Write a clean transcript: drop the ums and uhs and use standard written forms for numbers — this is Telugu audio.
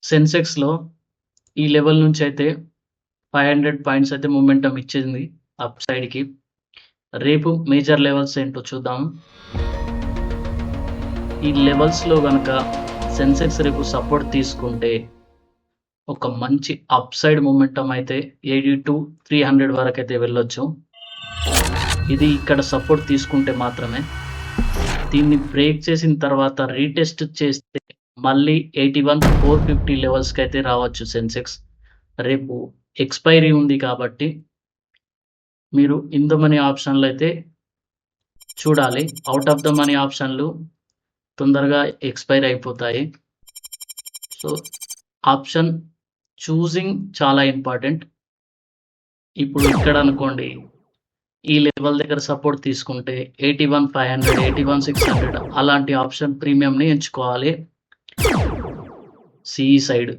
సెన్సెక్స్‌లో ఈ లెవెల్ నుంచి అయితే 500 పాయింట్స్ అయితే మొమెంటమ్ ఇచ్చింది అప్ సైడ్‌కి. రేపు మేజర్ లెవెల్స్ ఏంటో చూద్దాం. ఈ లెవెల్స్‌లో గనక సెన్సెక్స్ రేపు సపోర్ట్ తీసుకుంటే ఒక మంచి అప్ సైడ్ మొమెంటమ్ అయితే 80-300 వరకైతే వెళ్ళొచ్చు. ఇది ఇక్కడ సపోర్ట్ తీసుకుంటే మాత్రమే. దీన్ని బ్రేక్ చేసిన తర్వాత రీటెస్ట్ చేస్తే మళ్ళీ 81-450 లెవెల్స్‌కైతే రావచ్చు సెన్సెక్స్. రేపు ఎక్స్‌పైరీ ఉంది కాబట్టి మీరు ఇన్ ద మనీ ఆప్షన్‌లో అయితే చూడాలి. ఔట్ ఆఫ్ ద మనీ ఆప్షన్‌లు తొందరగా ఎక్స్‌పైర్ అయిపోతాయి. సో, ఆప్షన్ చూసింగ్ చాలా ఇంపార్టెంట్. ఇప్పుడు ఇక్కడ అనుకోండి, ఈ లెవెల్ దగ్గర సపోర్ట్ తీసుకుంటే 81,500, 81,600 అలాంటి ఆప్షన్ ప్రీమియంని ఎంచుకోవాలి. CE side.